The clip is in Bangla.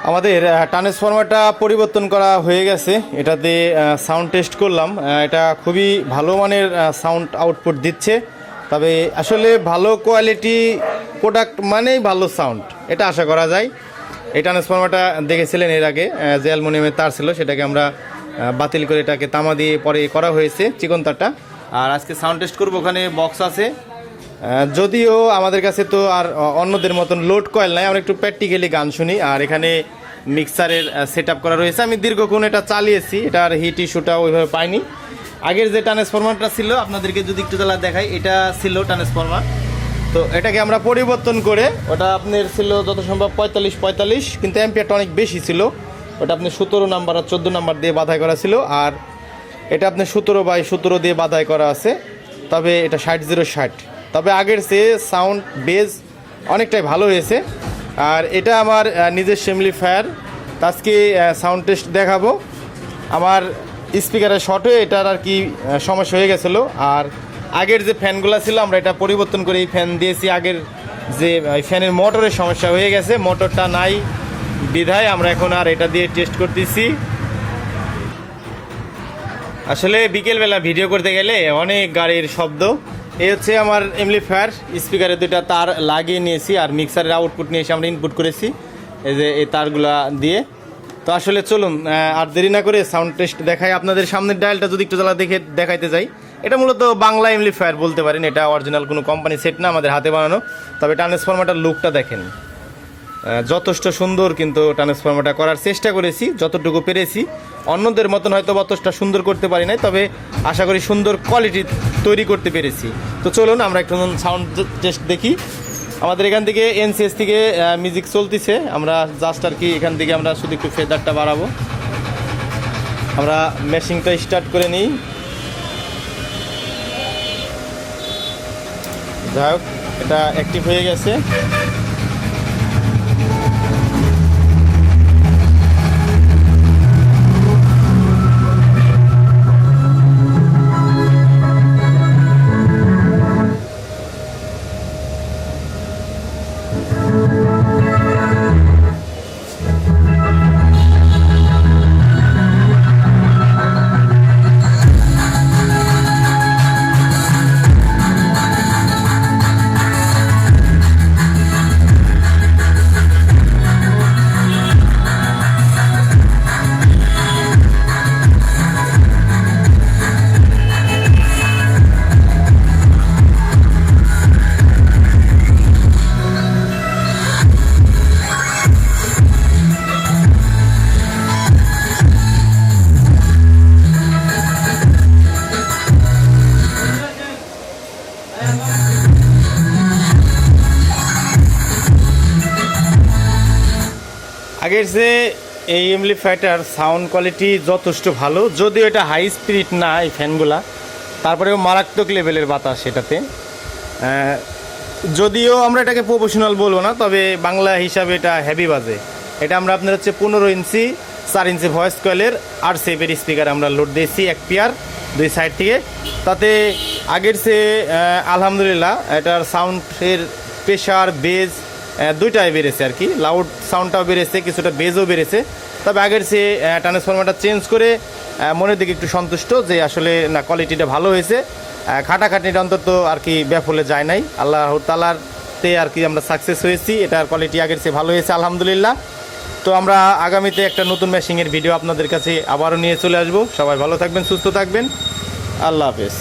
আমাদের ট্রান্সফরমারটা পরিবর্তন করা হয়ে গেছে। এটাতে সাউন্ড টেস্ট করলাম, এটা খুবই ভালো মানের সাউন্ড আউটপুট দিচ্ছে। তবে আসলে ভালো কোয়ালিটি প্রোডাক্ট মানেই ভালো সাউন্ড, এটা আশা করা যায়। এই ট্রান্সফরমারটা দেখেছিলেন এর আগে যে অ্যালুমিনিয়ামের তার ছিল, সেটাকে আমরা বাতিল করে এটাকে তামা দিয়ে পরে করা হয়েছে চিকন তারটা। আর আজকে সাউন্ড টেস্ট করবো, ওখানে বক্স আছে। যদিও আমাদের কাছে তো আর অন্যদের মতন লোড কয়েল নাই, আমরা একটু প্র্যাকটিক্যালি গান শুনি। আর এখানে মিক্সারের সেট আপ করা রয়েছে। আমি দীর্ঘক্ষণ এটা চালিয়েছি, এটার হিট ইস্যুটা ওইভাবে পাইনি। আগের যে ট্রান্সফরমারটা ছিল আপনাদেরকে যদি একটু তালা দেখাই, এটা ছিল ট্রান্সফরমার। তো এটাকে আমরা পরিবর্তন করে, ওটা আপনার ছিল যত সম্ভব 45, কিন্তু অ্যাম্পিয়ারটা অনেক বেশি ছিল। ওটা আপনি 17 নাম্বার আর 14 নাম্বার দিয়ে বাধাই করা ছিল। আর এটা আপনি 17/17 দিয়ে বাধাই করা আছে। তবে এটা 60/60। তবে আগের চেয়ে সাউন্ড বেজ অনেকটাই ভালো হয়েছে। আর এটা আমার নিজের অ্যামপ্লিফায়ার। আজকে সাউন্ড টেস্ট দেখাবো। আমার স্পিকারের শর্ট হয়ে এটার আর কি সমস্যা হয়ে গেছিলো। আর আগের যে ফ্যানগুলো ছিল আমরা এটা পরিবর্তন করে এই ফ্যান দিয়েছি। আগের যে ফ্যানের মোটরের সমস্যা হয়ে গেছে, মোটরটা নাই বিধায় আমরা এখন আর এটা দিয়ে টেস্ট করতেছি। আসলে বিকেলবেলা ভিডিও করতে গেলে অনেক গাড়ির শব্দ। এই হচ্ছে আমার অ্যামপ্লিফায়ার, স্পিকারের দুটা তার লাগিয়ে নিয়েছি আর মিক্সারের আউটপুট নিয়ে এসে আমরা ইনপুট করেছি এই যে এই তারগুলা দিয়ে। তো আসলে চলুন আর দেরি না করে সাউন্ড টেস্ট দেখাই আপনাদের। সামনের ডায়ালটা যদি একটু জ্বালা দেখে দেখাইতে যাই, এটা মূলত বাংলা অ্যামপ্লিফায়ার বলতে পারেন। এটা অরিজিনাল কোনো কোম্পানি সেট না, আমাদের হাতে বানানো। তবে ট্রান্সফরমারটার লুকটা দেখেন, যথেষ্ট সুন্দর। কিন্তু ট্রান্সফরমারটা করার চেষ্টা করেছি যতটুকু পেরেছি। অন্যদের মতন হয়তো অতটা সুন্দর করতে পারি নাই, তবে আশা করি সুন্দর কোয়ালিটি তৈরি করতে পেরেছি। তো চলুন আমরা একটু সাউন্ড টেস্ট দেখি। আমাদের এখান থেকে এনসিএস থেকে মিউজিক চলতেছে। আমরা জাস্ট আর কি এখান থেকে আমরা শুধু একটু ফেদারটা বাড়াবো। আমরা মেশিনটা স্টার্ট করে নিই। যাই হোক, এটা অ্যাক্টিভ হয়ে গেছে। আগের যে এই অ্যামপ্লিফায়ারটার সাউন্ড কোয়ালিটি যথেষ্ট ভালো, যদিও এটা হাই স্পিড না এই ফ্যানগুলা, তারপরেও মারাত্মক লেভেলের বাতাস এটাতে। যদিও আমরা এটাকে প্রফেশনাল বলবো না, তবে বাংলা হিসাবে এটা হেভি বাজে। এটা আমরা আপনার হচ্ছে 15 ইঞ্চি 4 ইঞ্চি ভয়েস কয়েলের আর সেভের স্পিকার আমরা লোড দিয়েছি 1 পেয়ার 2 সাইড থেকে। তাতে আগের চেয়ে আলহামদুলিল্লাহ এটার সাউন্ডের প্রেশার বেজ দুইটাই বেড়েছে আর কি। লাউড সাউন্ডটাও বেড়েছে, কিছুটা বেজও বেড়েছে। তবে আগের চেয়ে ট্রান্সফরমারটা চেঞ্জ করে মনের দিকে একটু সন্তুষ্ট যে আসলে না, কোয়ালিটিটা ভালো হয়েছে। খাটাখাটনিটা অন্তত আর কি ব্যাফলে যায় নাই। আল্লাহ তাআলাতে আর কি আমরা সাকসেস হয়েছি। এটার কোয়ালিটি আগের চেয়ে ভালো হয়েছে আলহামদুলিল্লাহ। তো আমরা আগামীতে একটা নতুন মেশিনের ভিডিও আপনাদের কাছে আবারও নিয়ে চলে আসবো। সবাই ভালো থাকবেন, সুস্থ থাকবেন। আল্লাহ হাফেজ।